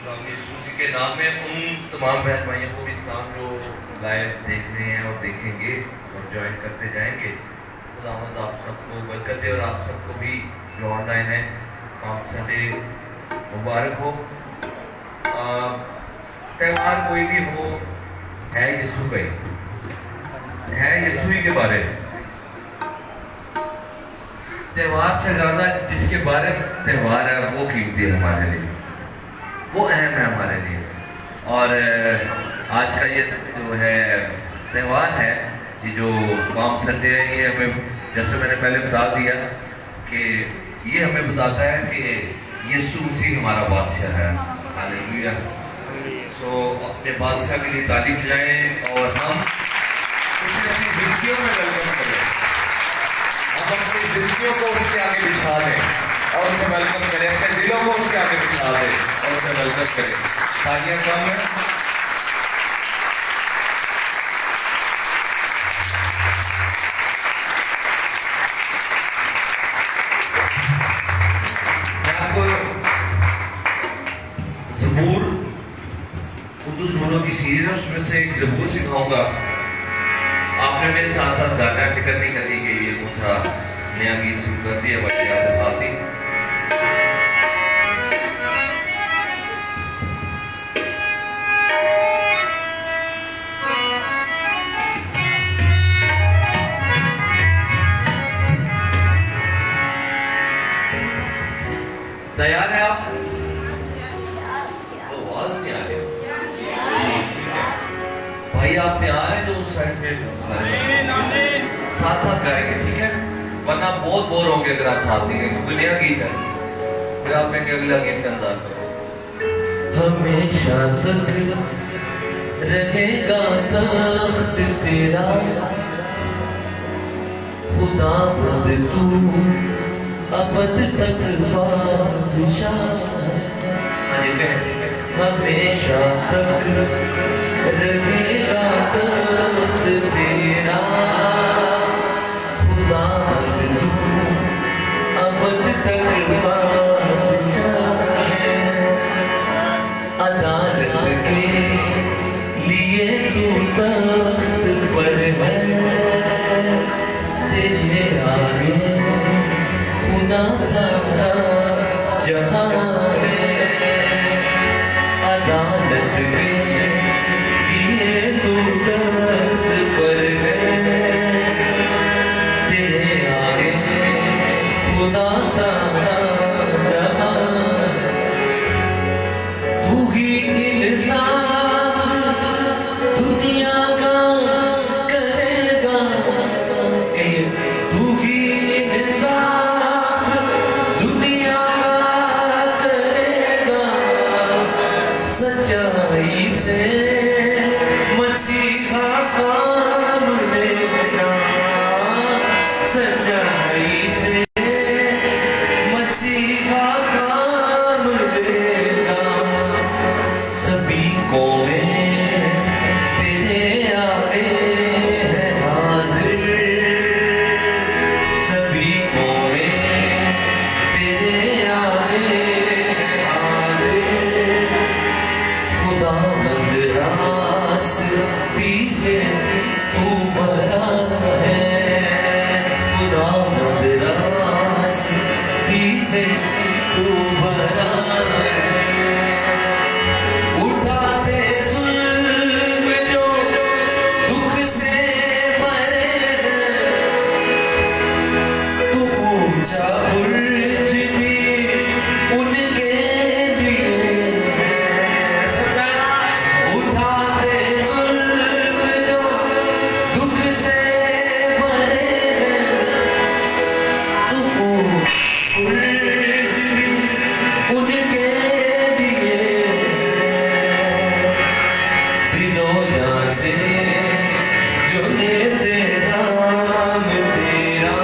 خدا یسوع مسیح کے نام میں ان تمام بہن بھائیوں کو بھی اسلام جو لائیو دیکھ رہے ہیں اور دیکھیں گے اور جوائن کرتے جائیں گے. خداوند آپ سب کو برکت دے اور آپ سب کو بھی جو آن لائن ہے آپ سنڈے مبارک ہو. تہوار کوئی بھی ہو ہے یسوع کا ہی ہے, یسوع ہی کے بارے میں. تہوار سے زیادہ جس کے بارے میں تہوار ہے وہ قیمتی ہے ہمارے لیے, وہ اہم ہے ہمارے لیے. اور آج کا یہ جو ہے تہوار ہے, یہ جو پام سنڈے ہے, یہ ہمیں جیسے میں نے پہلے بتا دیا کہ یہ ہمیں بتاتا ہے کہ یسوع مسیح ہمارا بادشاہ ہے. ہاللیلویا. سو اپنے بادشاہ کے لیے تالی بجائیں اور ہم اسے اپنی زندگیوں میں ویلکم کریں. ہم اپنی زندگیوں کو اس کے آگے بچھا دیں اور اسے ویلکم کریں, اپنے دلوں کو اس کے آگے بچھا دیں اور اسے ویلکم کریں. تالیاں کم ہیں. میں آپ کو زبور, اردو زبوروں کی سیریز ہے, اس میں سے ایک زبور سکھاؤں گا. آپ نے میرے ساتھ ساتھ گانا, فکر نہیں کرنی کہ یہ کون سا نیا گیت شروع کر دیا بھائی آپ کے ساتھ ہی. تیار ہیں آپ؟ آواز نہیں آ رہی بھائی, آپ تیار ہیں؟ جو اس سائڈ میں ساتھ ساتھ گائیں گے, ٹھیک ہے؟ ورنہ آپ بہت بور ہوں گے اگر آپ ساتھ نہیں گئے, کیونکہ نیا گیت ہے. پھر آپ کہیں گے اگلا گیت کا انتظار کرو. ہمیشہ تک رہے گا تخت تیرا خداوند, تو ابد تک بادشاہ. ہمیشہ تک رہے گا تخت تیرا خداوند, تو ابد تک بادشاہ. عدالت کے لیے تو تخت پر ہے, تیرے آگے خدا سارا جہاں ہے. عدالت کے لیے تو تخت پر ہے, تیرے آگے خدا سارا جہاں ہے. تو ہی انصاف دنیا کا کرے گا, تو ہی انصاف دنیا کا کرے گا. سچائی سے مسیحا کام لینا, سچائی سے مسیحا کام لینا. سبھی قومیں تیرے آگے ہے حاضر, سبھی قومیں تیرے آگے ہے حاضر. خداوند راستی سے تو بھرا ہے, خداوند راستی سے تو بھرا ہے. اٹھاتے ظلم جو دکھ سے بھرے ہیں, تو اونچا برج بھی ان کے لیے ہے. اٹھاتے ظلم جو دکھ سے بھرے ہیں, تو برج بھی ان کے لیے ہے. دلوں جاں سے جو لیتے نام تیرا,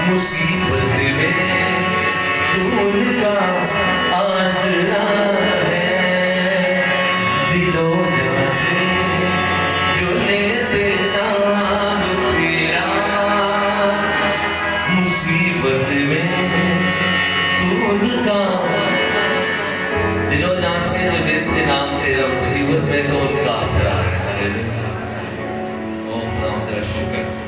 مصیبت میں تو ان کا آسرا ہے. دلوں جاں سے جو لیتے نام تیرا, مصیبت میں تو ان کا دلوں جان سے جو لیتے نام تیرا مصیبت میں تو ان کا آسرا ہے او خدا تیرا شکر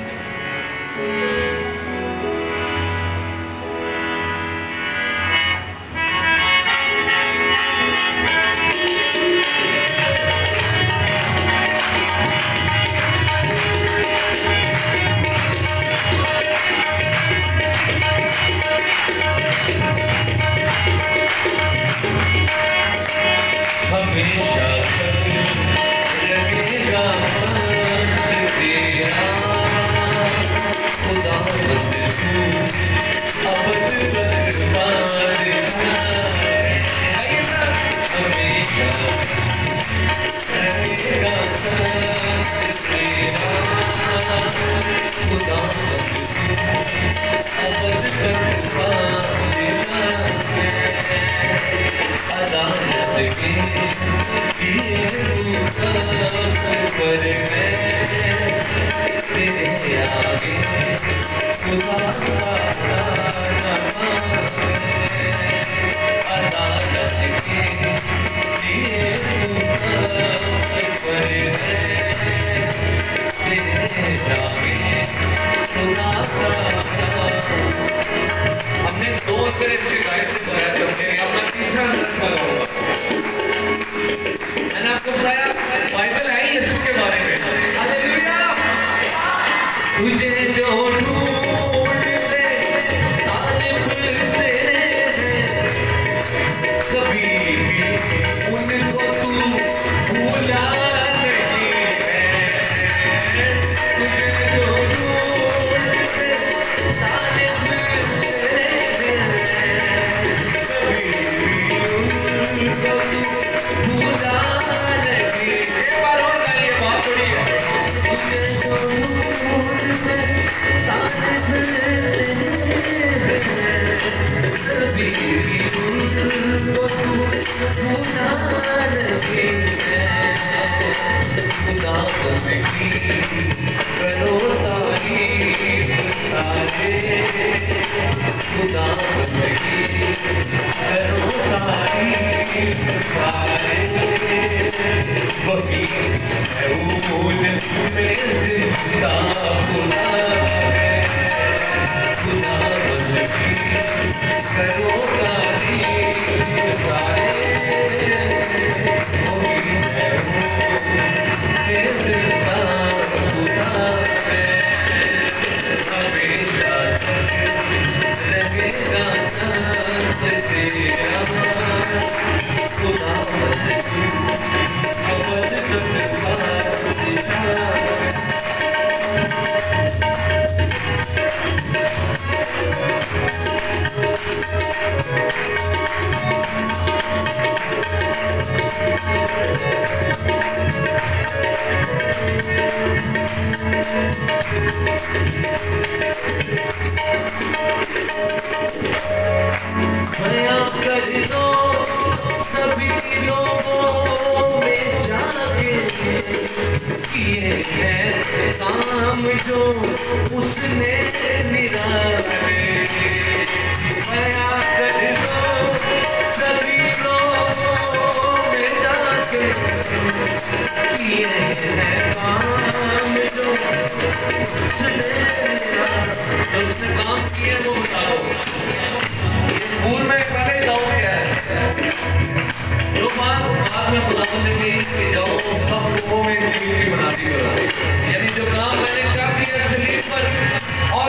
یعنی جو کام میں نے کر دیا سلیپ پر اور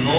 9,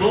2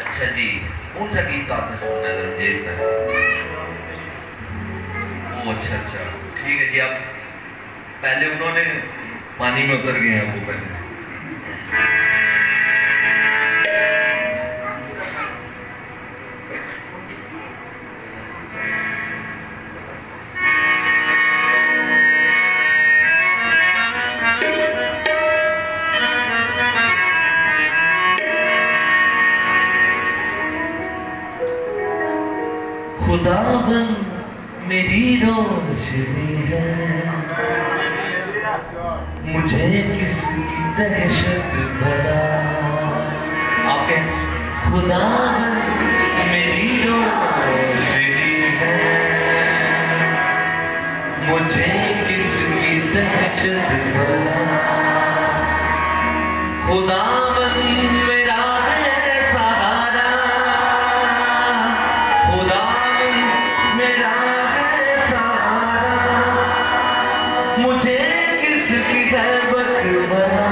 اچھا جی، کون سا گیت آپ نے سننا ہے رنجیت کا؟ وہ اچھا اچھا ٹھیک ہے جی. آپ پہلے انہوں نے پانی میں اتر گئے ہیں وہ پہلے. خداوند میری روشنی ہے، مجھے کس کی دہشت بھلا. آپ کہیں خداوند میری روشنی ہے، مجھے کس کی دہشت بھلا. خداوند میرا ہے سہارا، خداوند میرا ہے سہارا، مجھے کس کی غیبت بھلا.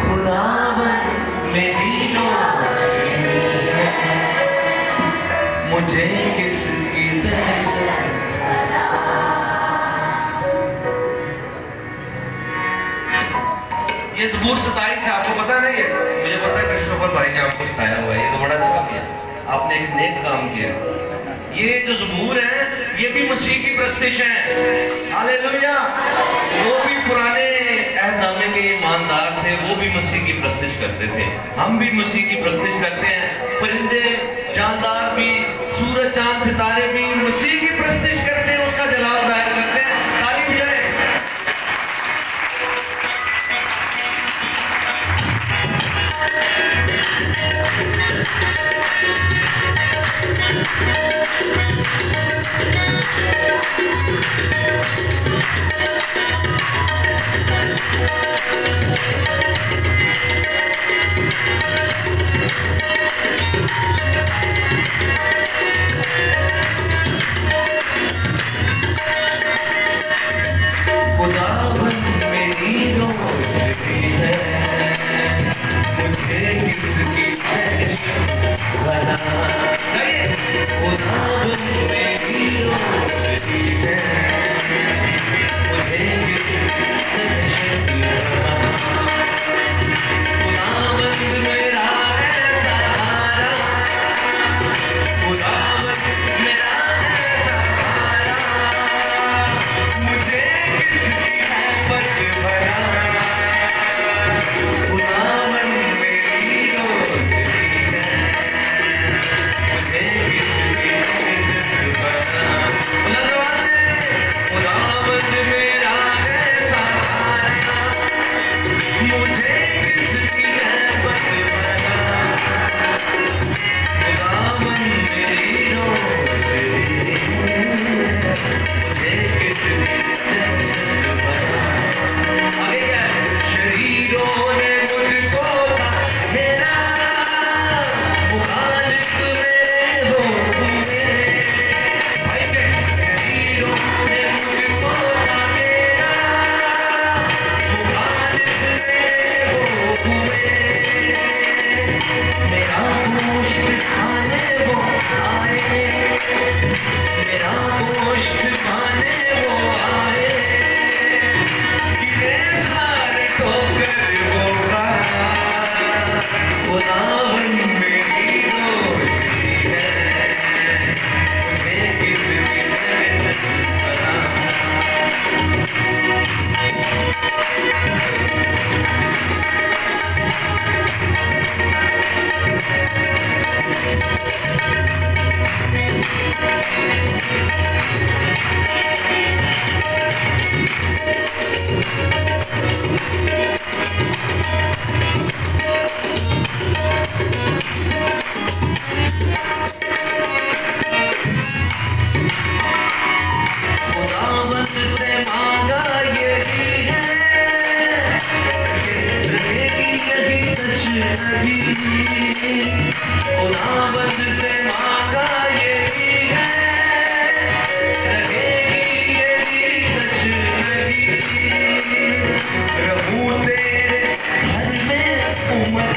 خداوند میری روشنی ہے، مجھے کس کی دہشت. یہ زبور 27 ہے، آپ کو پتا نہیں ہے؟ مجھے پتا ہے کرسٹوفر بھائی نے آپ کو سنایا ہوا ہے. یہ تو بڑا اچھا کیا، آپ نے ایک نیک کام کیا. یہ جو زبور ہیں یہ بھی مسیح کی پرستش ہیں. ہاللیلویا. وہ بھی پرانے عہد نامے کے ایماندار تھے، وہ بھی مسیح کی پرستش کرتے تھے. ہم بھی مسیح کی پرستش کرتے ہیں. پرندے جاندار بھی، سورج چاند ستارے بھی مسیح کی پرستش کرتے ہیں، اس کا جلال ظاہر کرتے ہیں. تعریف جائے. خداوند میری روشنی ہے، مجھے کس کی دہشت بھلا. خداوند میری روشنی ہے، مجھے کس کی دہشت بھلا. خداوند میرا ہے سہارا، خداوند میرا ہے سہارا، مجھے کس کی غیبت بھلا. خداوند میری روشنی ہے، مجھے کس کی دہشت بھلا. بلند آواز سے خداوند میرا ہے سہارا، مجھے کس کی غیبت بھلا. خداوند میری روشنی ہے، مجھے کس کی دہشت بھلا. آگے کیا ہے؟ شریروں نے مجھ کو گھیرا، مخالف میرے ہو ہوئے. بھائی کہ شریروں نے مجھ کو گھیرا، مخالف میرے ہو ہوئے. میرا گوشت کھانے وہ آئے، میرا گوشت کھانے وہ آئے. گرے سارے ٹھوکر وہ کھایا. خداوند میری روشنی ہے، مجھے کس کی دہشت بھلا. خداوند سے مانگا یہی ہے، رہے گی یہی تشنگی. خداوند سے مانگا یہی ہے، رہے گی یہی تشنگی. رہوں تیرے گھر میں عمر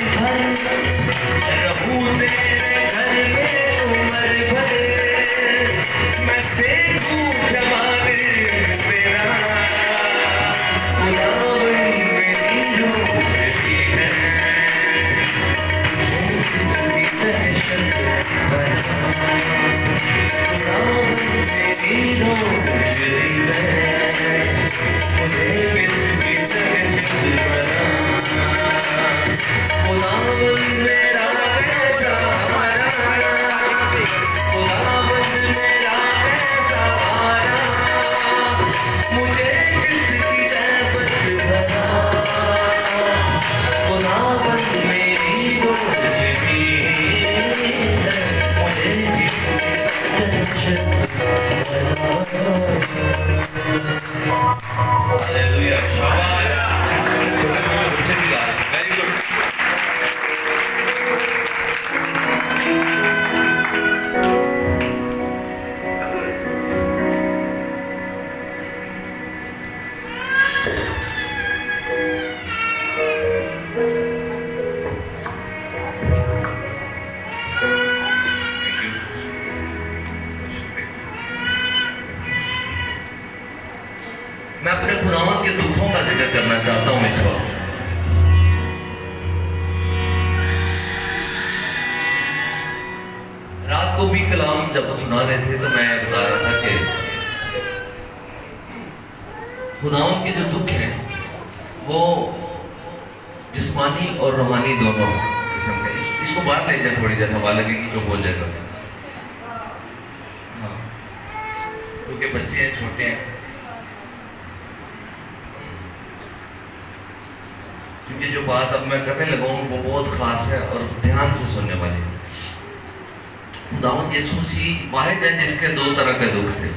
رات کو بھی کلام جب وہ سنا رہے تھے تو میں بتا رہا تھا کہ خداوند کے جو دکھ ہیں وہ جسمانی اور روحانی دونوں قسم کے. اس کو باہر لے جائیں تھوڑی دیر, ہوا لگے گی چپ ہو جائے گا. ہاں کیونکہ بچے ہیں, چھوٹے ہیں, کیونکہ جو بات اب میں کرنے لگا ہوں وہ بہت خاص ہے اور دھیان سے سننے والی ہے. خداوند یسوع مسیح واحد ہے جس کے دو طرح کے دکھ تھے,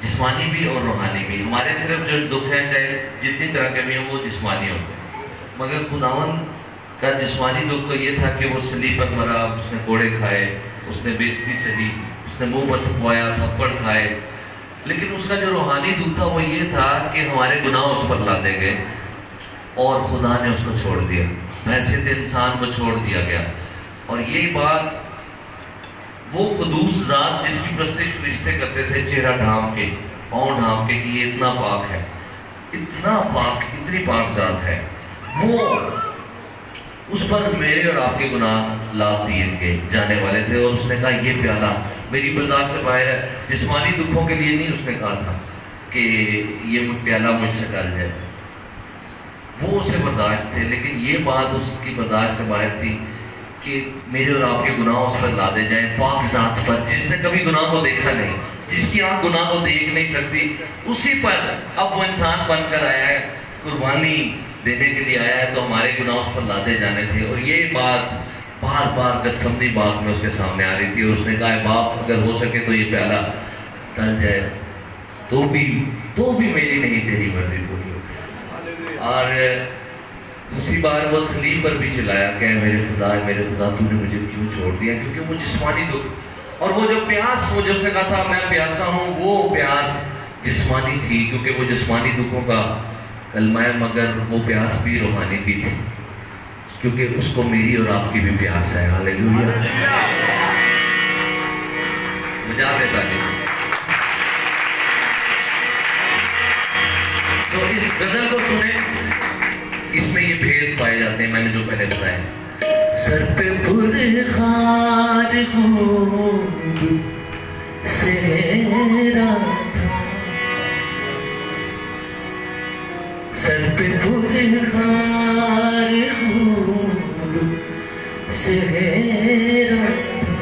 جسمانی بھی اور روحانی بھی. ہمارے صرف جو دکھ ہیں چاہے جتنی طرح کے بھی ہیں وہ جسمانی ہوتے ہیں, مگر خداوند کا جسمانی دکھ تو یہ تھا کہ وہ صلیب پر مرا, اس نے کوڑے کھائے, اس نے بےزتی سہی, اس نے منہ پر تھپوایا, تھپڑ کھائے. لیکن اس کا جو روحانی دکھ تھا وہ یہ تھا کہ ہمارے گناہ اس پر لادے گئے اور خدا نے اس کو چھوڑ دیا, حیثیت انسان کو چھوڑ دیا گیا. اور یہ بات وہ قدوس ذات جس کی پرستش فرشتے کرتے تھے چہرہ ڈھانپ کے, پاؤں ڈھانپ کے کہ یہ اتنا پاک ہے, اتنا پاک, اتنی پاک ذات ہے, وہ اس پر میرے اور آپ کے گناہ لاد دیے گئے جانے والے تھے. اور اس نے کہا یہ پیالہ میری برداشت سے باہر ہے. جسمانی دکھوں کے لیے نہیں اس نے کہا تھا کہ یہ پیالہ مجھ سے ٹل جائے, وہ اسے برداشت تھے, لیکن یہ بات اس کی برداشت سے باہر تھی کہ میرے اور آپ کے گناہ اس پر لادے جائیں, پاک ذات پر جس نے کبھی گناہ کو دیکھا نہیں, جس کی آنکھ گناہ کو دیکھ نہیں سکتی, اسی پر اب وہ انسان بن کر آیا ہے, قربانی دینے کے لیے آیا ہے, تو ہمارے گناہ اس پر لادے جانے تھے. اور یہ بات بار بار گتسمنی باغ میں اس کے سامنے آ رہی تھی, اور اس نے کہا باپ اگر ہو سکے تو یہ پیالہ ٹل جائے, تو بھی میری نہیں تیری مرضی پوری ہو. اور دوسری بار وہ صلیب پر بھی چلایا کہ میرے خدا تو نے مجھے کیوں چھوڑ دیا, کیونکہ وہ جسمانی دکھ. اور وہ جو پیاس, وہ جو اس نے کہا تھا میں پیاسا ہوں, وہ پیاس جسمانی تھی, کیونکہ وہ جسمانی دکھوں کا کلمہ ہے, مگر وہ پیاس بھی روحانی بھی تھی, کیونکہ اس کو میری اور آپ کی بھی پیاس ہے. ہاللیلویا, بجا دیتا ہے. تو اس غزل کو سنیں, اس میں یہ بھید پائے جاتے ہیں میں نے جو پہلے بتایا. سر پہ پرخار خون سہرا تھا, سر پہ پرخار خون سہرا تھا,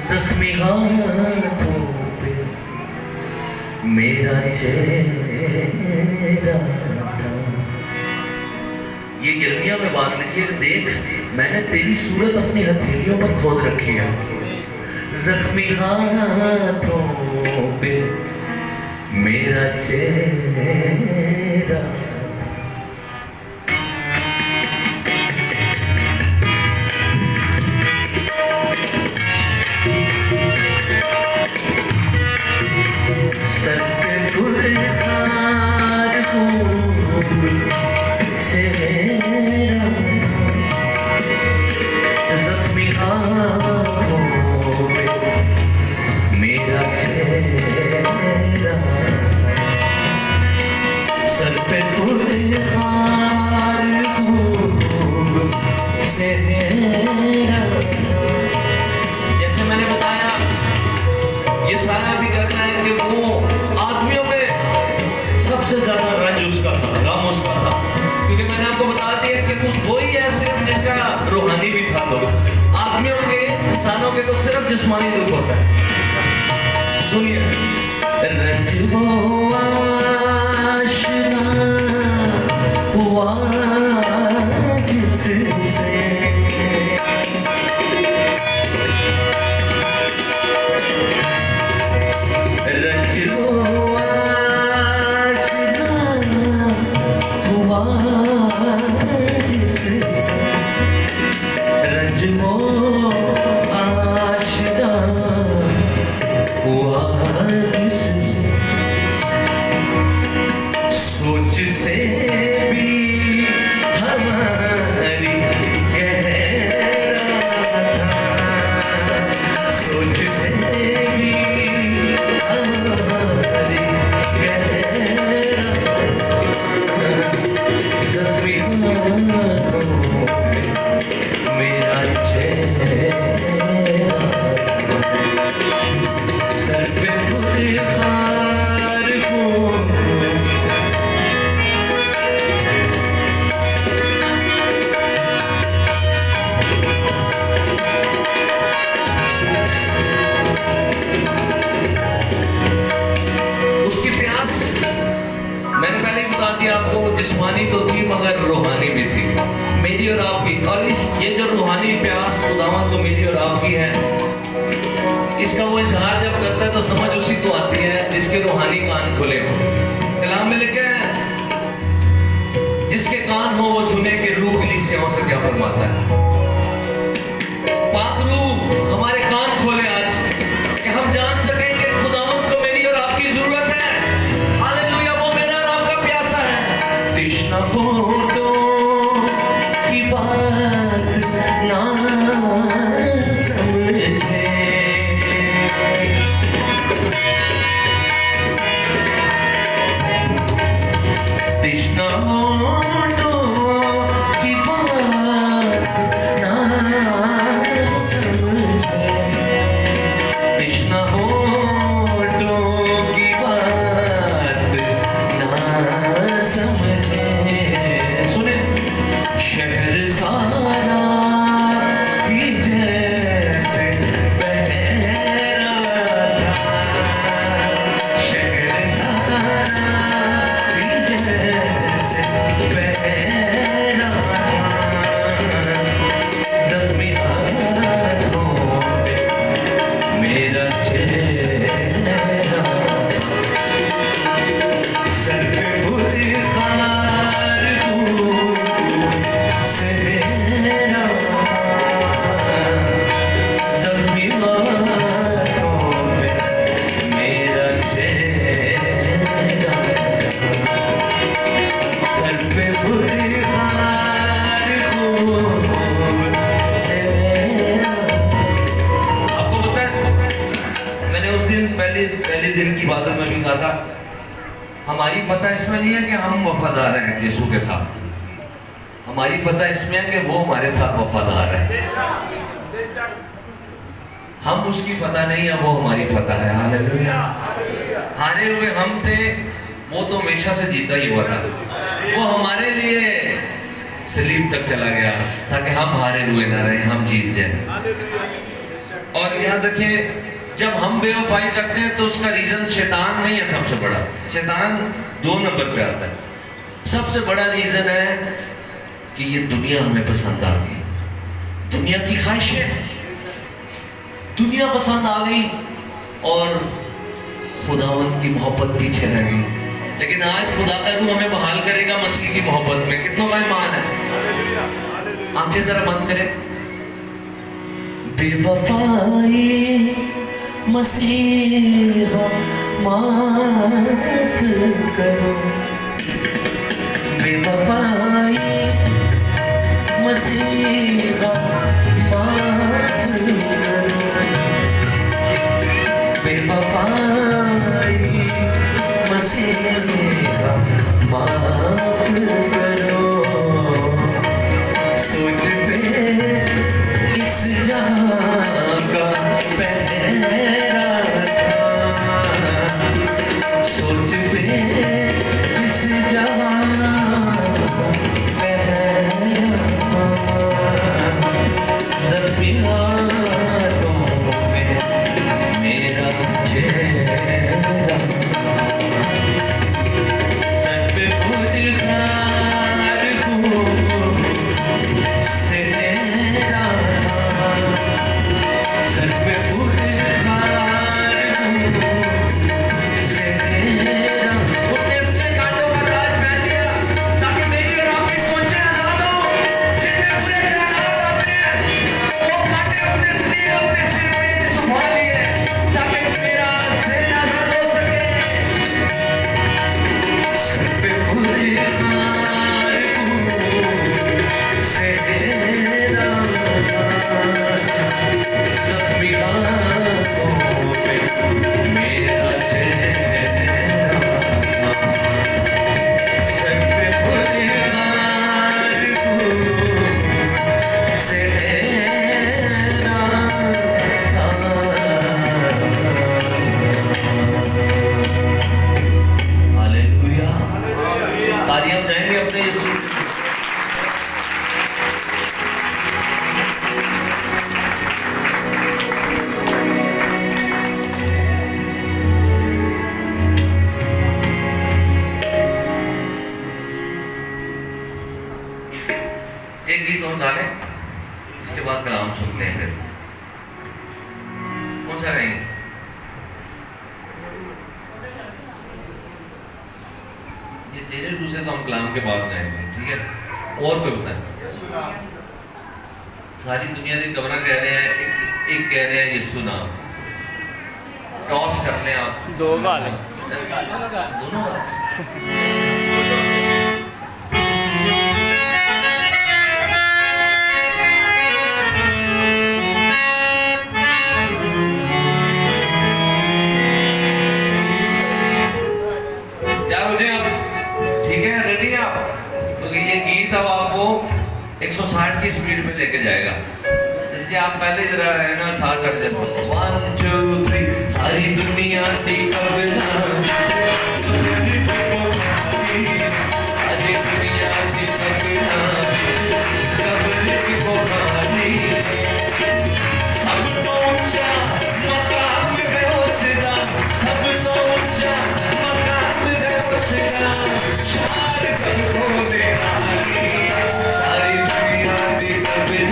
زخمی ہاتھوں پہ میرا چہرہ تھا. یہ یرمیہ میں بات لکھی ہے کہ دیکھ میں نے تیری صورت اپنی ہتھیلیوں پر کھود رکھی ہے, زخمی ہاتھوں پہ میرا چہرہ تھا. سر پہ پرخار خون سہرا تھا, زخمی ہاتھوں پہ میرا چہرہ تھا. سر پہ پرخار خون سہرا تھا. جیسے میں نے بتایا یہ سارا بھی کرنا ہے کہ وہ آدمیوں میں سب سے زیادہ رنج اس کا تھا, غم اس کا تھا, کیونکہ میں نے آپ کو بتا دیا کہ اس وہی ہے صرف جس کا روحانی بھی تھا. دکھ آدمیوں کے, انسانوں کے تو صرف جسمانی دکھ ہوتا ہے. سنیے, رنج وہ آشنا ہوا جس سے, رنج وہ آشنا ہوا جس سے, رنج وہ آشنا ہوا جس سے, سوچ سے بھی ہماری اور یہ جو روحانی پیاس خداوند کو میری اور آپ کی ہے، اس کا وہ اظہار جب کرتا ہے تو سمجھ اسی کو آتی ہے جس کے روحانی کان کھلے ہوں۔ کلام میں لکھا ہے جس کے کان ہو وہ سنے کہ روح کلیسیاؤں سے کیا فرماتا ہے۔ پاک روح ہمارے کان کھولے آج کہ ہم جان سکیں کہ خداوند کو میری اور آپ کی ضرورت ہے۔ ہاللیلویا، وہ میرا اور آپ کا پیاسا ہے۔ تشنہ ہونٹوں کی بات نہ سمجھے، تشنہ ہونٹوں کی بات نہ سمجھے، تشنہ ہونٹوں کی بات نہ سمجھے۔ سنیں، شہر سارا ہی جیسے بہ رہا تھا، شہر سارا ہی جیسے بہ رہا تھا، زخمی ہاتھوں پہ میرا چہرہ، سر پہ بخار خون سے میرا، زخمی ہاتھوں پہ میرا چہرہ، سر پہ بخار خون سے میرا۔ آپ کو پتہ ہے میں نے اس دن پہلے دن کی باتوں میں بھی کہا تھا، ہماری فتح اس میں نہیں ہے کہ ہم وفادار ہیں یسوع کے ساتھ، ہماری فتح اس میں ہے کہ وہ ہمارے ساتھ وفادار ہے۔ ہم اس کی فتح نہیں ہے، وہ ہماری فتح ہے۔ ہاللیلویا، ہارے ہوئے ہم تھے، وہ تو ہمیشہ سے جیتا ہی ہوا تھا، وہ ہمارے لیے صلیب تک چلا گیا تاکہ ہم ہارے ہوئے نہ رہیں، ہم جیت جائیں۔ اور یاد رکھیں، جب ہم بے وفائی کرتے ہیں تو اس کا ریزن شیطان نہیں ہے سب سے بڑا، شیطان 2 نمبر پہ آتا ہے۔ سب سے بڑا ریزن ہے کہ یہ دنیا ہمیں پسند آ گئی، دنیا کی خواہشیں، دنیا پسند آ گئی اور خداوند کی محبت پیچھے رہ گئی۔ لیکن آج خدا کا روح ہمیں بحال کرے گا مسیح کی محبت میں۔ کتنوں کا ایمان ہے؟ آنکھیں ذرا بند کریں۔ بے وفائی مسیحا معاف کرو، بے وفائی مسیحا معاف کرو، بے وفائی مسیحا معاف کرو، سوچ پہ اس جہاں کا پہرا تھا، سوچ پہ اس جہاں ایک گیت اور گا لیں, اس کے بعد کلام سنتے ہیں. پھر کون سا گائیں گے؟ یہ تیرے روح سے تو ہم کلام کے بعد گائیں گے, ٹھیک ہے. اور کوئی بتائیں. ساری دنیا کے گورنر کہہ رہے ہیں, ایک کہہ رہے ہیں یسوع نام. ٹاس کر لیں آپ. دو گال دونوں گال. اب آپ کو 160 کی سپیڈ میں لے کے جائے گا, اس لیے آپ پہلے ذرا ہے نا ساتھ چڑھ جائیں. 1 2 3 ساری دنیا دی خبر, ساری دنیا دی خبر کی بخاری, سب تو اونچا مقام ہے اس کا, سب تو اونچا مقام ہے اس کا, شان کر کو دے ساری دنیا دی خبر,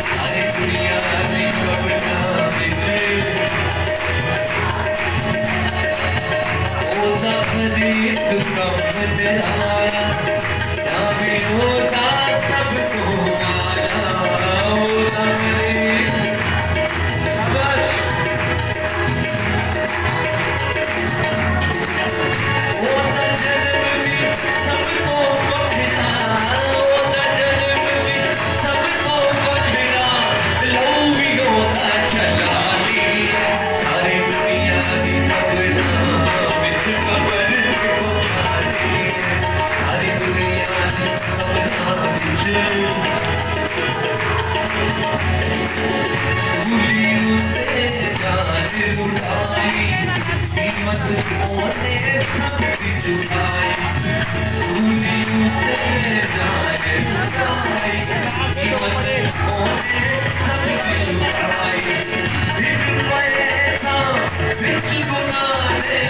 ساری دنیا دی خبر. ہوتا خرید کا مجھایا, نامی ہوتا سب کو آیا, ہوتا خرید بس ہوتا جنم بھی سب کو بکھرا, ہوتا جنم بھی سب کو بکھرا, لو بھی ہوتا چلا لی, ساری دنیا دی خبر بچ خبر کو آئی, ساری دنیا دی خبر بچ سولی اتے جان اٹھائی, قیمت اونے سب کی چکائی, سولی اتے جان اٹھائی, قیمت اونے سب کی چکائی, بن پیسہ بچ گناہے,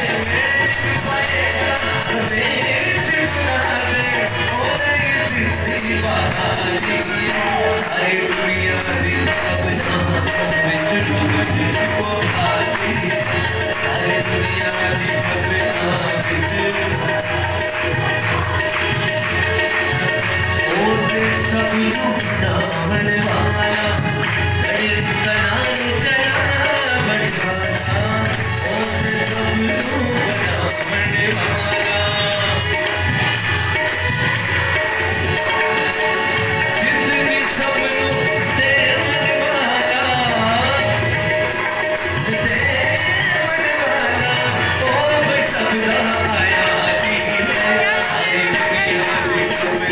پیسہ بچ گناہے, اونے دتی بہاری, ساری دنیا دی خبر بچ ڈوبتی بخاری, ساری دنیا دی خبر بچ اوتے سب نامن والا, سڑے کنان چلا بڑھانا, اوتے سب نامن والا, زندگی سب دیون والا, دیون والا, او بھائی سب دا آیا دی ہے, ساری دنیا دی خبر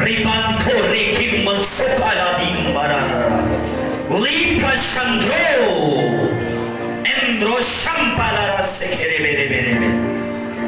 Ribanto rekim masukala dimbarara Lipa sandro Endro shampalara sekere bere bere bere।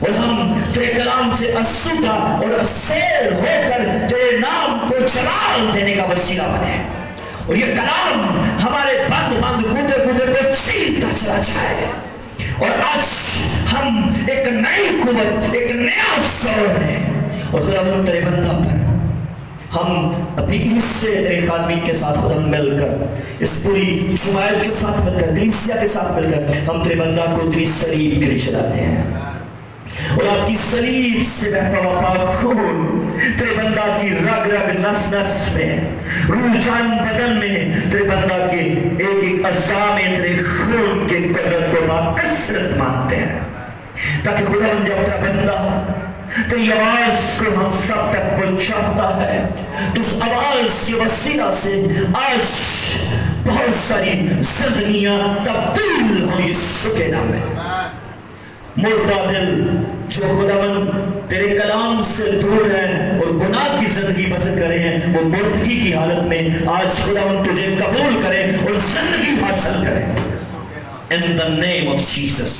اور ہم تیرے کلام سے آسودہ اور اسیر ہو کر تیرے نام کو جلال دینے کا وسیلہ بنے، اور یہ کلام ہمارے بند گودے کو چیرتا چلا جائے، اور آج ہم ایک نئی قوت، ایک نیا افسر ہیں، اور خدا تیرے بندہ پر ہم اپنی عید سے تیرے خادمین کے ساتھ خدا مل کر، اس پوری جماعت کے ساتھ مل کر، کلیسیا کے ساتھ مل کر ہم تیرے بندہ کو تیری صلیب کے لیے چلاتے ہیں، اور آپ کی صلیب سے بہتا ہوا پاک خون تیرے بندہ کی رگ رگ نس نس میں، روح جان بدن میں تیرے بندہ کے ایک ایک اعضاء میں تیرے خون کے قدرت کو باکثرت مانتے ہیں، تاکہ خدا جب تیرا بندہ تیری آواز کو ہم سب تک پہنچاتا ہے، تو اس آواز کے وسیلہ سے آج بہت ساری زندگیاں تبدیل ہوں یسوع کے نام میں۔ مردہ دل جو خداوند تیرے کلام سے دور ہیں اور گناہ کی زندگی بسر کرے ہیں، وہ مردگی کی حالت میں آج خداوند تجھے قبول کرے اور زندگی حاصل کرے، in the name of Jesus۔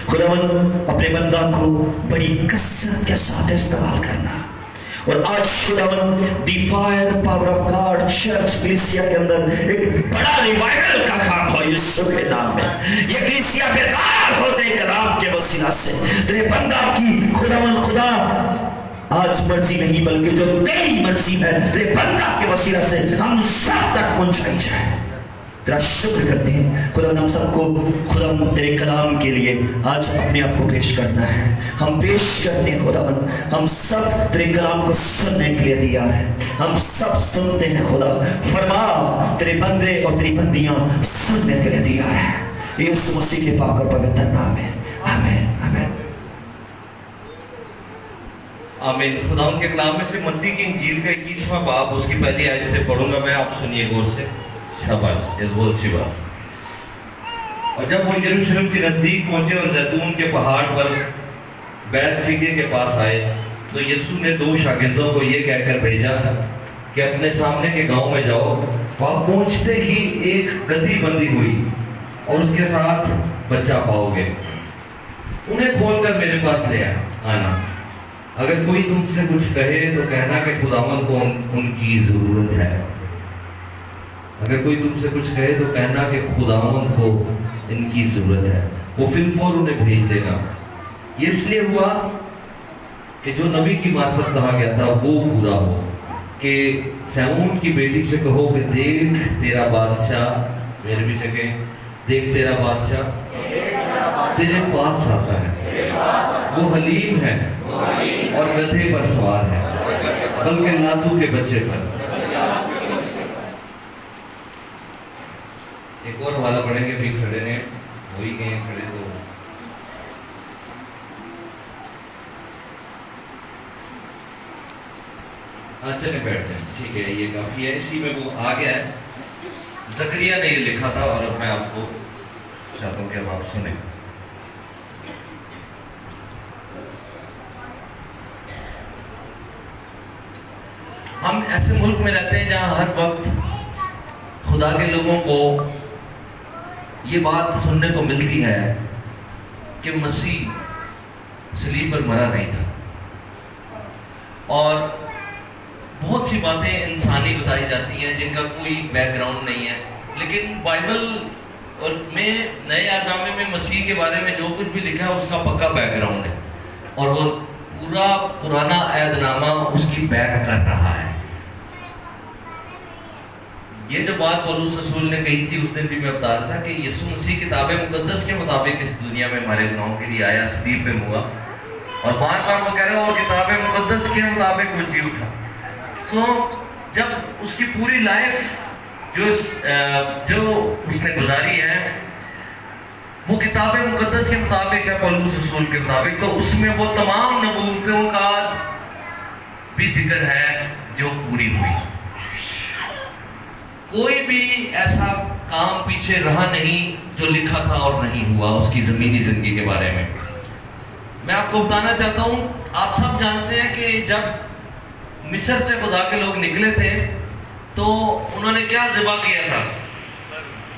خداوند اپنے بندہ کو بڑی کثرت کے ساتھ استعمال کرنا، اور آج خداوند دی fire power of God church کلیسیا کے اندر ایک بڑا ریوائول کا کام ہو یسوع کے نام میں، یہ کلیسیا بیدار ہو تیرے کلام کے وسیلہ سے، تیرے بندہ کی خداوند خدا آج مرضی نہیں بلکہ جو تیری مرضی ہے تیرے بندہ کے وسیلہ سے ہم سب تک پہنچائی جائے۔ تیرا شکر کرتے ہیں خدا، ہم سب کو خدا تیرے کلام کے لیے آج اپنے آپ کو پیش کرنا ہے، ہم پیش کرتے ہیں خدا، ہم سب تیرے کلام کو سننے کے لیے تیار ہیں، ہم سب سنتے ہیں خدا، فرما تیرے بندے اور تیری بندیاں سننے کے لیے تیار ہیں، یسوع مسیح کے پاک اور پوتر نام میں آمین آمین آمین۔ خدا ان کے کلام میں سے متی کی انجیل کا 21واں باب، اس کی پہلی آیت سے پڑھوں گا میں، آپ سنیے غور سے۔ شاباش، یہ بہت اچھی بات۔ اور جب وہ یروشلم کے نزدیک پہنچے اور زیتون کے پہاڑ پر بیت فگے کے پاس آئے تو یسوع نے 2 شاگردوں کو یہ کہہ کر بھیجا کہ اپنے سامنے کے گاؤں میں جاؤ، وہاں پہنچتے ہی ایک گدھی بندھی ہوئی اور اس کے ساتھ بچہ پاؤ گے، انہیں کھول کر میرے پاس لے آنا، اگر کوئی تم سے کچھ کہے تو کہنا کہ خداوند کو ان کی ضرورت ہے، اگر کوئی تم سے کچھ کہے تو کہنا کہ خداوند کو ان کی ضرورت ہے، وہ فی الفور انہیں بھیج دے گا۔ یہ اس لیے ہوا کہ جو نبی کی معرفت کہا گیا تھا وہ پورا ہو کہ سیون کی بیٹی سے کہو کہ دیکھ تیرا بادشاہ، میرے بھی سے کہیں دیکھ تیرا بادشاہ تیرے پاس آتا ہے، وہ حلیم ہے اور گدھے پر سوار ہے، بلکہ لادو کے بچے پر۔ ایک اور حوالہ پڑھیں گے، بھی کھڑے ہیں، وہی گئے کھڑے تو چلے بیٹھ جائیں، ٹھیک ہے، یہ کافی ہے، اسی میں وہ آ گیا ہے، زکریا نے یہ لکھا تھا، اور اب میں آپ کو چاہتا ہوں کہ اب آپ سنیں۔ ہم ایسے ملک میں رہتے ہیں جہاں ہر وقت خدا کے لوگوں کو یہ بات سننے کو ملتی ہے کہ مسیح صلیب پر مرا نہیں تھا، اور بہت سی باتیں انسانی بتائی جاتی ہیں جن کا کوئی بیک گراؤنڈ نہیں ہے، لیکن بائبل اور میں نئے عہد نامے میں مسیح کے بارے میں جو کچھ بھی لکھا ہے اس کا پکا بیک گراؤنڈ ہے، اور وہ پورا پرانا عہد نامہ اس کی بیک کر رہا ہے۔ یہ جو بات پولس رسول نے کہی تھی اس دن بھی میں بتا رہا تھا کہ یسوع مسیح کتاب مقدس کے مطابق اس دنیا میں ہمارے گناہوں کے لیے آیا، صلیب پہ ہوا، اور بار بار وہ کہہ رہا ہے وہ کتاب مقدس کے مطابق وہ جی اٹھا۔ تو جب اس کی پوری لائف جو اس نے گزاری ہے وہ کتاب مقدس کے مطابق ہے، پولس رسول کے مطابق، تو اس میں وہ تمام نبوتوں کا بھی ذکر ہے جو پوری ہوئی۔ کوئی بھی ایسا کام پیچھے رہا نہیں جو لکھا تھا اور نہیں ہوا اس کی زمینی زندگی کے بارے میں۔ میں آپ کو بتانا چاہتا ہوں، آپ سب جانتے ہیں کہ جب مصر سے خدا کے لوگ نکلے تھے تو انہوں نے کیا ذبح کیا تھا؟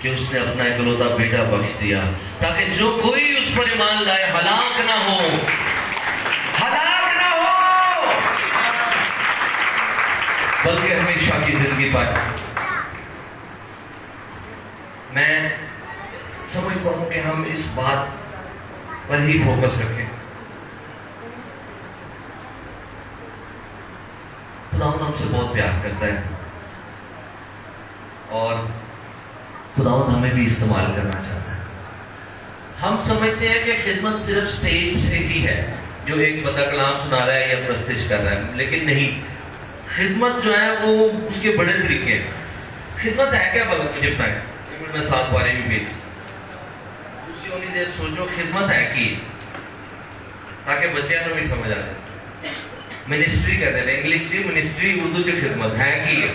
کہ اس نے اپنا اکلوتا بیٹا بخش دیا تاکہ جو کوئی اس پر ایمان لائے ہلاک نہ ہو، ہلاک نہ ہو، بلکہ ہمیشہ کی زندگی پائے۔ میں سمجھتا ہوں کہ ہم اس بات پر ہی فوکس رکھیں۔ خداوند ہم سے بہت پیار کرتا ہے اور خداوند ہمیں بھی استعمال کرنا چاہتا ہے۔ ہم سمجھتے ہیں کہ خدمت صرف سٹیج سے ہی ہے، جو ایک بندہ کلام سنا رہا ہے یا پرستش کر رہا ہے، لیکن نہیں، خدمت جو ہے وہ اس کے بڑے طریقے ہیں۔ خدمت ہے کیا مجھے بتائیں، میں 7 بارے بھی بھیج دوسری ہونی دیر سوچو خدمت ہے کی، تاکہ بچے کو بھی سمجھ آ جائے۔ منسٹری کہتے ہیں انگلش سے منسٹری، اردو سے خدمت ہے کی ہے۔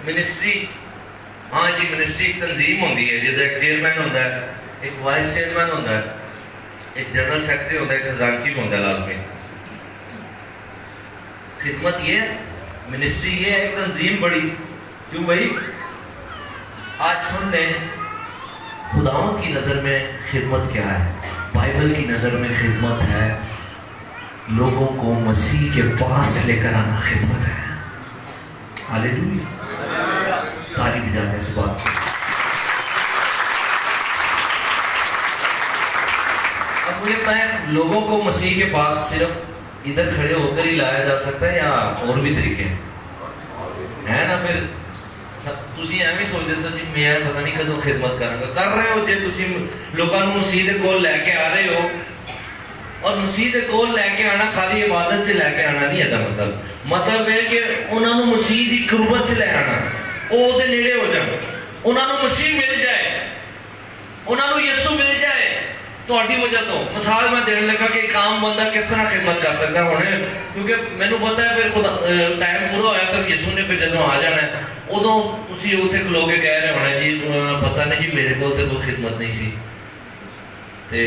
منسٹری، ہاں جی، منسٹری ایک تنظیم ہوتی ہے جہاں ایک چیئرمین ہوتا ہے، ایک وائس چیئرمین ہوتا ہے، ایک جنرل سیکرٹری ہوتا ہے، ایک خزانچی ہوتا ہے لازمی۔ خدمت یہ ہے، منسٹری یہ ہے، ایک تنظیم بڑی۔ کیوں بھائی؟ آج سن لیں خداوند کی نظر میں خدمت کیا ہے۔ بائبل کی نظر میں خدمت ہے لوگوں کو مسیح کے پاس لے کر آنا، خدمت ہے۔ ہاللیلویا، تالی بجاتے ہیں اس بات کو۔ اب مجھے بتائیں، لوگوں کو مسیح کے پاس صرف ادھر کھڑے ہو کر ہی لایا جا سکتا ہے یا اور بھی طریقے ہیں نا؟ پھر تسی ایویں سوچتے سو جی میں پتہ نہیں کدوں خدمت کر رہے ہو جے تسی لوگوں کو مسیح دے کول لے کے آ رہے ہو، اور مسیح دے کول لے کے آنا خالی عبادت سے لے کے آنا نہیں ہے، مطلب ہے کہ انہوں نے مسیح دی قربت سے لے آنا، وہ دے نیڑے ہو جائے، انہوں نے مسیح مل جائے، انہوں نے یسو مل جائے تہاڈی وجہ تو۔ مثال میں دینے لگا کہ ایک عام بندہ کس طرح خدمت کر سکتا ہے ہونے، کیونکہ مینوں پتہ ہے پھر ٹائم پورا ہویا تو یسو نے پھر جدوں آ جانا ہے ادوں تسی اوتھے کھلو کے کہہ رہے ہونا جی پتہ نہیں جی میرے کول تے کوئی خدمت نہیں سی، تے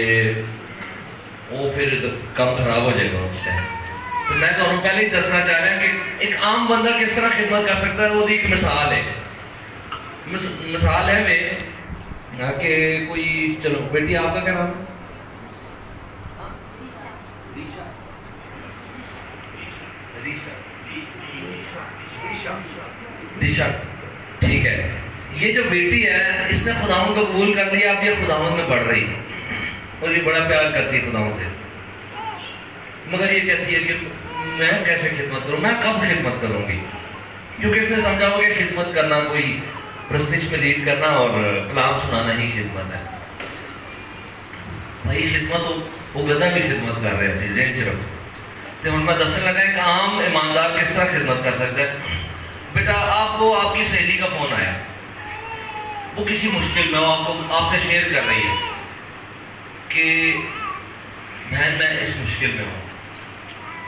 وہ پھر کام خراب ہو جائے گا اس ٹائم۔ تو میں تمہیں پہلے ہی دسنا چاہ رہا ہوں کہ ایک عام بندہ کس طرح خدمت کر سکتا ہے، وہ ایک مثال ہے۔ مثال ہے وہ کہ کوئی، چلو بیٹی آپ کا کیا نام ہے؟ دیشا، ٹھیک ہے۔ یہ جو بیٹی ہے اس نے خداوند کو قبول کر لیا، اب یہ خداوند میں بڑھ رہی اور یہ بڑا پیار کرتی ہے خداوند سے، مگر یہ کہتی ہے کہ میں کیسے خدمت کروں، میں کب خدمت کروں گی؟ کیونکہ اس نے سمجھا ہو کہ خدمت کرنا کوئی پرستش میں لیڈ کرنا اور کلام سنانا ہی خدمت ہے۔ بھائی خدمت وہ گدھا بھی خدمت کر رہے ہیں، ذہن چ رکھو۔ تو ہوں میں دسنے لگا کہ عام ایماندار کس طرح خدمت کر سکتا ہے۔ بیٹا آپ کو آپ کی سہیلی کا فون آیا، وہ کسی مشکل میں ہو، آپ سے شیئر کر رہی ہے کہ بہن میں اس مشکل میں ہوں،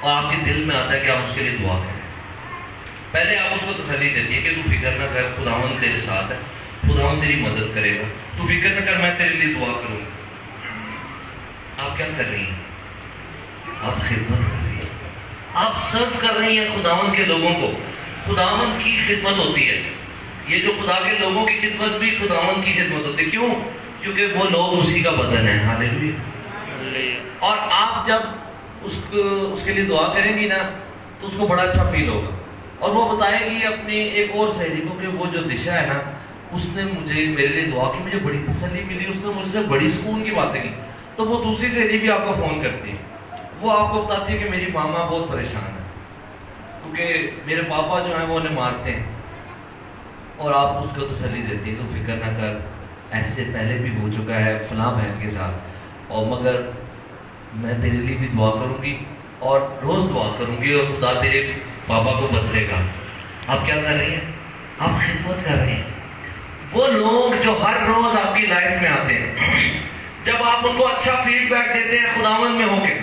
اور آپ کے دل میں آتا ہے کہ آپ اس کے لیے دعا کریں۔ پہلے آپ اس کو تسلی دیتی ہے کہ تو فکر نہ کر، خداوند تیرے ساتھ ہے، خداوند تیری مدد کرے گا، تو فکر نہ کر، میں تیرے لیے دعا کروں گا۔ آپ کیا کر رہی ہیں؟ آپ خدمت کر رہی ہیں، آپ سرو کر رہی ہیں خداوند کے لوگوں کو۔ خداوند کی خدمت ہوتی ہے یہ، جو خدا کے لوگوں کی خدمت بھی خداوند کی خدمت ہوتی ہے۔ کیوں؟ کیونکہ وہ لوگ اسی کا بدن ہے۔ ہاللیلویا۔ اور آپ جب اس کے لیے دعا کریں گی نا تو اس کو بڑا اچھا فیل ہوگا، اور وہ بتائے گی اپنی ایک اور سہیلی کو کہ وہ جو دشا ہے نا اس نے مجھے میرے لیے دعا کی، مجھے بڑی تسلی ملی، اس نے مجھ سے بڑی سکون کی باتیں کی۔ تو وہ دوسری سہیلی بھی آپ کو فون کرتی ہے، وہ آپ کو بتاتی ہے کہ میری ماما بہت پریشان ہے کیونکہ میرے پاپا جو ہیں وہ انہیں مارتے ہیں، اور آپ اس کو تسلی دیتی ہیں تو فکر نہ کر، ایسے پہلے بھی ہو چکا ہے فلاں بہن کے ساتھ، اور مگر میں تیرے لیے بھی دعا کروں گی اور روز دعا کروں گی، اور خدا تیرے پاپا کو بدلے گا۔ آپ کیا کر رہی ہیں؟ آپ خدمت کر رہی ہیں۔ وہ لوگ جو ہر روز آپ کی لائف میں آتے ہیں، جب آپ ان کو اچھا فیڈ بیک دیتے ہیں خداوند میں ہو کے،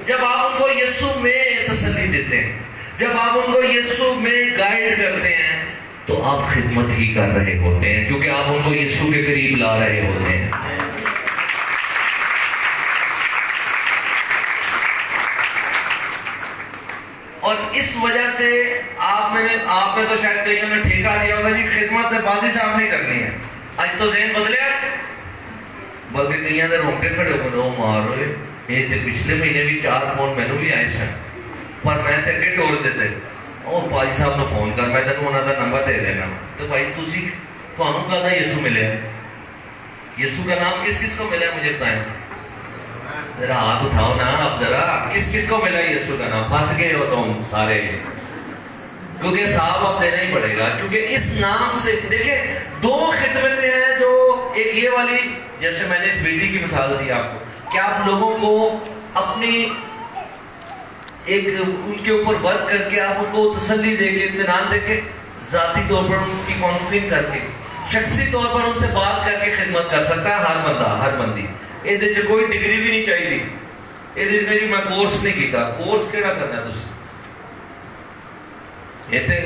جب آپ ان کو یسوع میں تسلی دیتے ہیں، جب آپ ان کو یسوع میں گائیڈ کرتے ہیں، تو آپ خدمت ہی کر رہے ہوتے ہیں، کیونکہ آپ ان کو یسوع کے قریب لا رہے ہوتے ہیں۔ اور اس وجہ سے آپ نے تو شاید کئیوں نے ٹھیکہ دیا ہوگا جی خدمت بادی صاحب نہیں کرنی ہے. آج تو ذہن بدلے بلکہ کئیوں نے رونگٹے کھڑے ہو گئے مارو یہ تو پچھلے مہینے بھی 4 فون مینوں بھی آئے سن پر میں تے اگے ٹوڑ دیتے. اور بھائی صاحب نے فون کر میں تینوں انہوں کا نمبر دے دینا. تو بھائی تمہیں کہا یسو ملے, یسو کا نام کس کس کو ملا ہے مجھے بتائیں ذرا, ہاتھ اٹھاؤ نا آپ ذرا, کس کس کو ملا یسو کا نام؟ پھنس گئے ہو تم سارے, کیونکہ صاحب اب دینا ہی پڑے گا. کیونکہ اس نام سے دیکھیں 2 خدمتیں ہیں جو ایک یہ والی, جیسے میں نے اس بیٹی کی مثال دی آپ کو کہ آپ لوگوں کو اپنی ایک ان کے اوپر ورک کر کے آپ ان کو تسلی دے کے اطمینان دے کے ذاتی طور پر ان کی کاؤنسلنگ کر کے شخصی طور پر ان سے بات کر کے خدمت کر سکتا ہے ہر بندہ ہر بندی. یہ کوئی ڈگری بھی نہیں چاہیے, یہ جی میں کورس نہیں کیتا, کورس کیڑا کرنا ہے تسی؟ یہ تے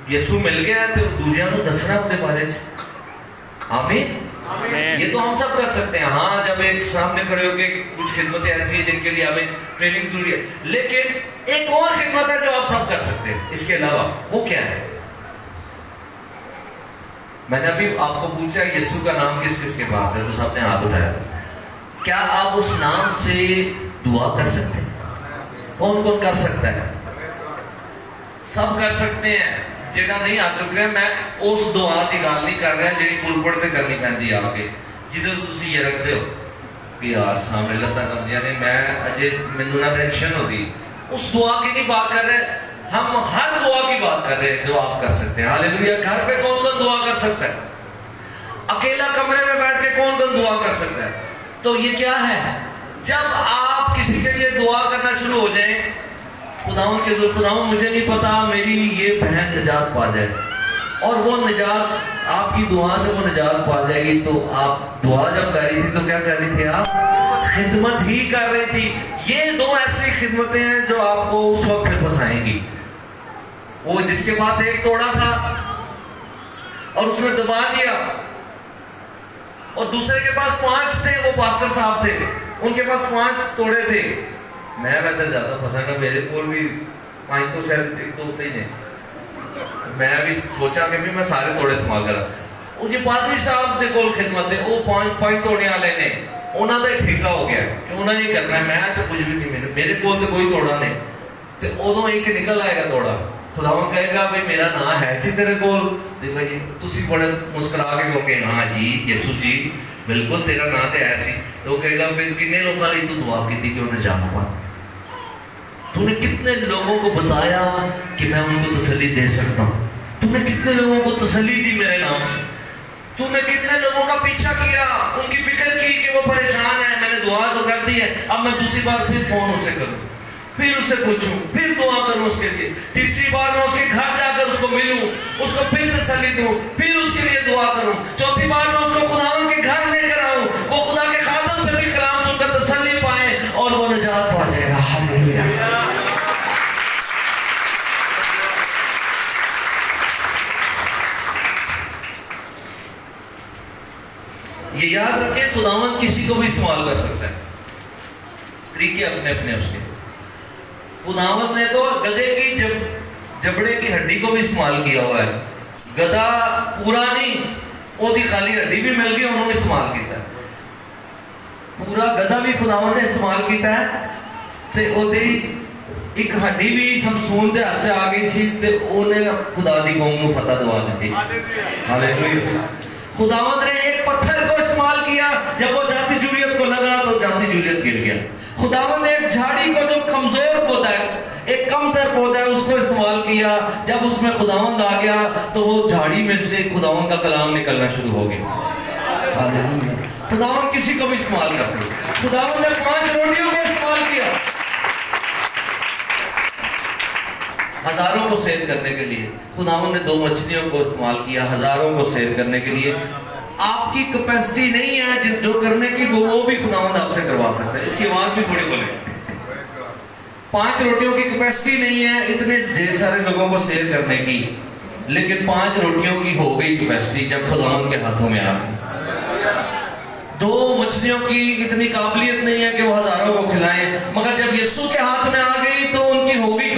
یسو مل گیا ہے تو دوجیاں نو دسنا اپنے بارے چ. آمین. یہ تو ہم سب کر سکتے ہیں. ہاں جب ایک سامنے کھڑے ہو کے کچھ خدمتیں ایسی ہیں جن کے لیے ہمیں ٹریننگ ضروری ہے, لیکن ایک اور خدمت ہے جو آپ سب کر سکتے ہیں اس کے علاوہ. وہ کیا ہے؟ میں نے ابھی آپ کو پوچھا یسوع کا نام کس کس کے پاس ہے, تو سب نے ہاتھ اٹھایا تھا. کیا آپ اس نام سے دعا کر سکتے ہیں؟ کون کون کر سکتا ہے؟ سب کر سکتے ہیں. جہاں نہیں آ چکے ہیں میں اس دعا کی گل نہیں کر رہا جی پل پڑتے کرنی پہنتی آ کے جدھر تھی یہ رکھتے ہو کہ یار سامنے لتاں کردیا نے میں اجے مینوں نہ ٹینشن ہوتی. اس دعا کی نہیں بات کر رہے, ہم ہر دعا کی بات کر رہے ہیں جو آپ کر سکتے ہیں. ہاللیلویا. گھر پہ کون کون دعا کر سکتا ہے؟ اکیلا کمرے میں بیٹھ کے کون کون دعا کر سکتا ہے؟ تو یہ کیا ہے؟ جب آپ کسی کے لیے دعا کرنا شروع ہو جائیں, خداوند کے ذریعے خداوند مجھے نہیں پتا میری یہ بہن نجات پا جائے, اور وہ نجات آپ کی دعا سے وہ نجات پا جائے گی, تو آپ دعا جب کر رہی تھی تو کیا کر رہی تھی؟ آپ خدمت ہی کر رہی تھی. یہ 2 ایسی خدمتیں ہیں جو آپ کو اس وقت پھر پسائیں گی. وہ جس کے پاس 1 توڑا تھا اور اس نے دبا دیا, اور دوسرے کے پاس 5 تھے, وہ پاسٹر صاحب تھے, ان کے پاس 5 توڑے تھے. میں ویسے زیادہ پسند ہے, میرے کو بھی 5 تو شاید 1 تو ہوتے ہی نہیں. میں بھی سوچا کہ بھی میں سارے توڑے استعمال کرا. وہ جی پادری صاحب دے کول خدمت ہے, وہ 5 توڑے والے نے, انہوں کا ٹھیکہ ہو گیا کہ انہوں نے کرنا ہے. میں تو کچھ بھی نہیں, میرے کول تو کوئی توڑا نہیں. تو ادو ایک نکل آئے گا توڑا, خداوند کہے گا بھائی میرا نام ہے سی تیرے کول, دیکھو جی تسی بڑے مسکرا کے کہو کہ ہاں جی یسوع جی بالکل تیرا نام تو ہے سی. تو وہ کہے گا پھر کتنے لوگوں نے تو دعا کی تھی کہ انہیں جانا پا, تو نے کتنے لوگوں کو بتایا کہ میں ان کو تسلی دے سکتا ہوں, تو نے کتنے لوگوں کو تسلی دی میرے نام سے, تو نے کتنے لوگوں کا پیچھا کیا, ان کی فکر کی کہ وہ پریشان ہے, میں نے دعا تو کر دی ہے, اب میں دوسری بار پھر فون اسے کروں, پھر اسے پوچھوں, پھر دعا کروں اس کے لیے, تیسری بار میں اس کے گھر جا کر اس کو ملوں, اس کو پھر تسلی دوں, پھر اس کے لیے دعا کروں, چوتھی بار میں اس کو خداوند کے گھر لے کر آؤں, وہ خدا کے خادم سے بھی کلام سن کر تسلی پائے اور وہ نجات پا جائے گا. ہاللیلویا. یہ یاد رکھیں خداوند کسی کو بھی استعمال کر سکتا ہے, طریقے اپنے اپنے اس کے. خداوند نے تو گدھے کی جبڑے کی ہڈی کو بھی استعمال کیا ہوا ہے. گدھا پورا نہیں, وہ دی خالی ہڈی بھی مل گئی, انہوں نے استعمال کیتا ہے. پورا گدھا بھی خداوند نے استعمال کیتا ہے, تے او دی ایک ہڈی بھی سمسون دے ہاتھ آ گئی سی, تے اونے خدا دی قوم نو فتح دوا دیتی سی. ہاللیلویا. خداوند نے ایک پتھر کو استعمال کیا, جب وہ جاتی جولیت کو لگا تو جاتی جولیت گر گیا. خداوند نے ایک جھاڑی کو جو کمزور پودا ہے, ایک کم تر پودا ہے, اس کو استعمال کیا, جب اس میں خداوند آ گیا تو وہ جھاڑی میں سے خداوند کا کلام نکلنا شروع ہو گیا. ہاللیلویا. خداوند کسی کو بھی استعمال کر سکتا. خداوند نے 5 روٹیوں کو استعمال کیا ہزاروں کو سیو کرنے کے لیے. خداوند نے 2 مچھلیوں کو استعمال کیا ہزاروں کو سیو کرنے کے لیے. آپ کی کیپیسٹی نہیں ہے جو کرنے کی, وہ بھی خداوند آپ سے کروا سکتا ہے. اس کی آواز بھی تھوڑی بولے. 5 روٹیوں کی کیپیسٹی نہیں ہے اتنے ڈھیر سارے لوگوں کو سیو کرنے کی, لیکن 5 روٹیوں کی ہو گئی کیپیسٹی جب خداوند کے ہاتھوں میں آ گئی. 2 مچھلیوں کی اتنی قابلیت نہیں ہے کہ وہ ہزاروں کو کھلائیں, مگر جب یسوع کے ہاتھ میں آ گئی تو ان کی ہو گئی